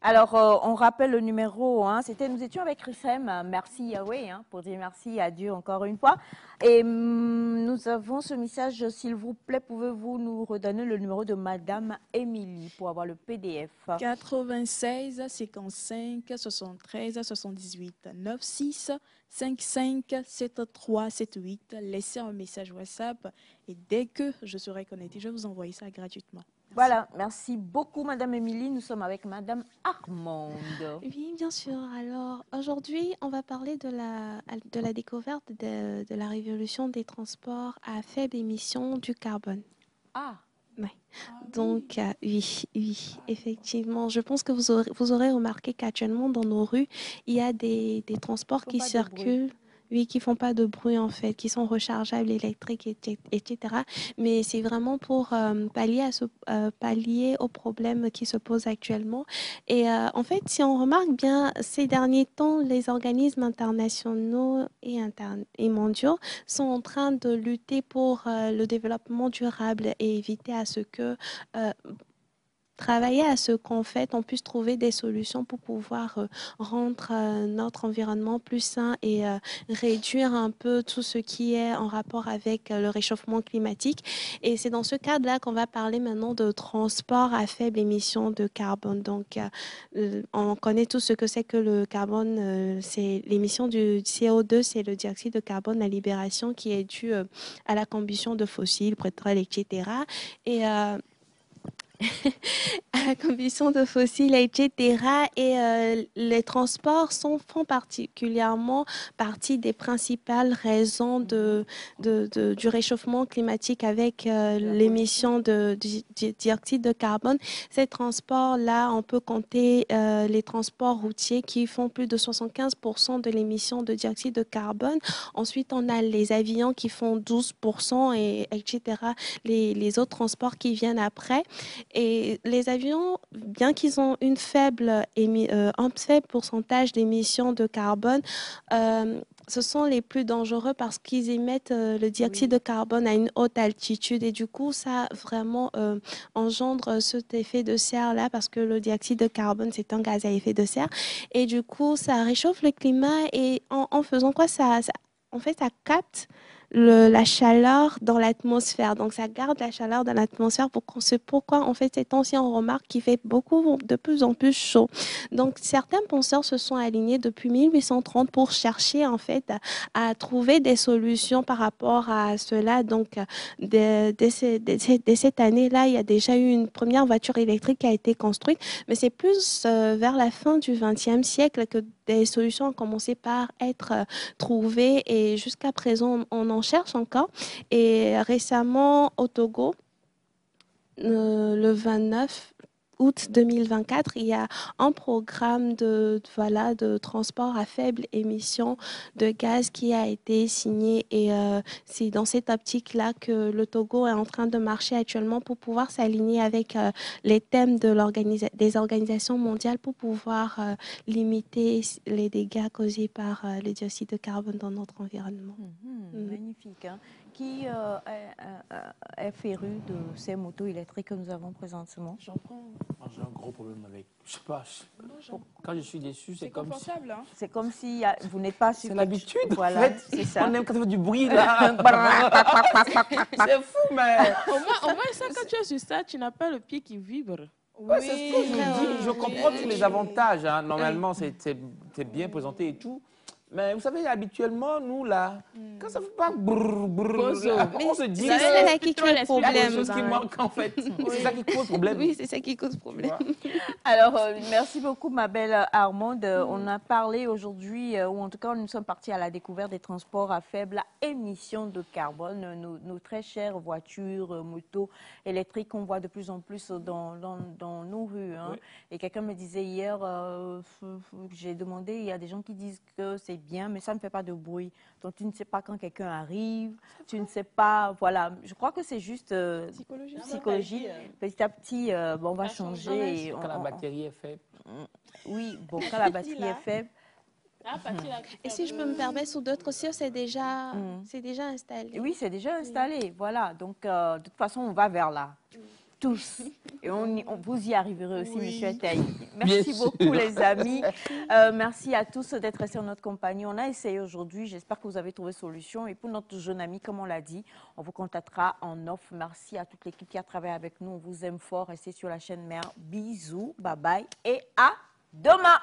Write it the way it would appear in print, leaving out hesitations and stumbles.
Alors, on rappelle le numéro, hein, nous étions avec Rifem, merci Yahweh, hein, pour dire merci à Dieu encore une fois. Et nous avons ce message, s'il vous plaît, pouvez-vous nous redonner le numéro de Madame Émilie pour avoir le PDF? 96 55 73 78 96 55 73 78. Laissez un message WhatsApp et dès que je serai connectée, je vais vous envoyer ça gratuitement. Merci. Voilà, merci beaucoup Madame Émilie. Nous sommes avec Madame Armande. Oui, bien sûr. Alors, aujourd'hui, on va parler de la découverte de la révolution des transports à faible émission du carbone. Ah, ouais. Donc, oui, effectivement. Je pense que vous aurez remarqué qu'actuellement, dans nos rues, il y a des transports qui circulent. Oui, qui font pas de bruit en fait, qui sont rechargeables électriques, etc. Mais c'est vraiment pour pallier aux problèmes qui se posent actuellement. Et en fait, si on remarque bien, ces derniers temps, les organismes internationaux et mondiaux sont en train de lutter pour le développement durable et éviter à ce que travailler à ce qu'en fait, on puisse trouver des solutions pour pouvoir rendre notre environnement plus sain et réduire un peu tout ce qui est en rapport avec le réchauffement climatique. Et c'est dans ce cadre-là qu'on va parler maintenant de transport à faible émission de carbone. Donc, on connaît tout ce que c'est que le carbone, c'est l'émission du CO2, c'est le dioxyde de carbone, la libération qui est due à la combustion de fossiles, pétrole, etc. Et à la combustion de fossiles, etc. Et les transports font particulièrement partie des principales raisons du réchauffement climatique avec l'émission de dioxyde de carbone. Ces transports-là, on peut compter les transports routiers qui font plus de 75% de l'émission de dioxyde de carbone. Ensuite, on a les avions qui font 12%, etc. Les autres transports qui viennent après. Et les avions, bien qu'ils ont un faible pourcentage d'émissions de carbone, ce sont les plus dangereux parce qu'ils émettent le dioxyde de carbone à une haute altitude et du coup, ça vraiment engendre cet effet de serre-là parce que le dioxyde de carbone, c'est un gaz à effet de serre et du coup, ça réchauffe le climat et en faisant quoi, en fait, ça capte la chaleur dans l'atmosphère. Donc, ça garde la chaleur dans l'atmosphère c'est pourquoi, en fait, ces temps-ci, on remarque qu'il fait de plus en plus chaud. Donc, certains penseurs se sont alignés depuis 1830 pour chercher, en fait, à trouver des solutions par rapport à cela. Donc, dès cette année-là, il y a déjà eu une première voiture électrique qui a été construite, mais c'est plus vers la fin du XXe siècle que des solutions ont commencé par être trouvées et jusqu'à présent, on en cherche encore. Et récemment, au Togo, le 29 août 2024, il y a un programme de transport à faible émission de gaz qui a été signé et c'est dans cette optique-là que le Togo est en train de marcher actuellement pour pouvoir s'aligner avec les thèmes des organisations mondiales pour pouvoir limiter les dégâts causés par le dioxyde de carbone dans notre environnement. Magnifique. Hein. Qui est féru de ces motos électriques que nous avons présentement? J'en prends. J'ai un gros problème avec. Je sais pas. Quand je suis déçu, c'est comme si. Hein? C'est comme si vous n'êtes pas sur. C'est l'habitude. Voilà, en fait, c'est ça. On aime quand ça fait du bruit là. C'est fou, mais. Au moins, ça, quand tu es sur ça, tu n'as pas le pied qui vibre. Ouais, c'est ce que je dis. Je comprends tous les avantages. Hein. Normalement, c'est bien présenté et tout. Mais vous savez, habituellement, nous, là, quand ça ne fait pas brrr, là, on se dit c'est ça qui crée le problème. Il y a des choses qui manquent, en fait. C'est ça qui cause problème. Oui, c'est ça qui cause problème. Alors, merci beaucoup, ma belle Armande. On a parlé aujourd'hui, ou en tout cas, nous sommes partis à la découverte des transports à faible émission de carbone. Nos très chères voitures, motos électriques qu'on voit de plus en plus dans nos rues. Hein. Oui. Et quelqu'un me disait hier, j'ai demandé, il y a des gens qui disent que c'est bien, mais ça ne fait pas de bruit. Donc, tu ne sais pas quand quelqu'un arrive, tu ne sais pas, voilà. Je crois que c'est juste psychologie. Petit à petit, on va changer. Et quand la batterie est faible. Oui, bon, quand la batterie est faible. Et si je peux me permettre, sur d'autres sites, c'est déjà installé. Oui, c'est déjà installé, voilà. Donc, de toute façon, on va vers là. tous. Et vous y arriverez aussi, Oui. Monsieur Ataï. Bien Merci sûr. beaucoup, les amis. Merci à tous d'être restés en notre compagnie. On a essayé aujourd'hui. J'espère que vous avez trouvé solution. Et pour notre jeune ami, comme on l'a dit, on vous contactera en off. Merci à toute l'équipe qui a travaillé avec nous. On vous aime fort. Restez sur la chaîne Mère. Bisous, bye bye et à demain.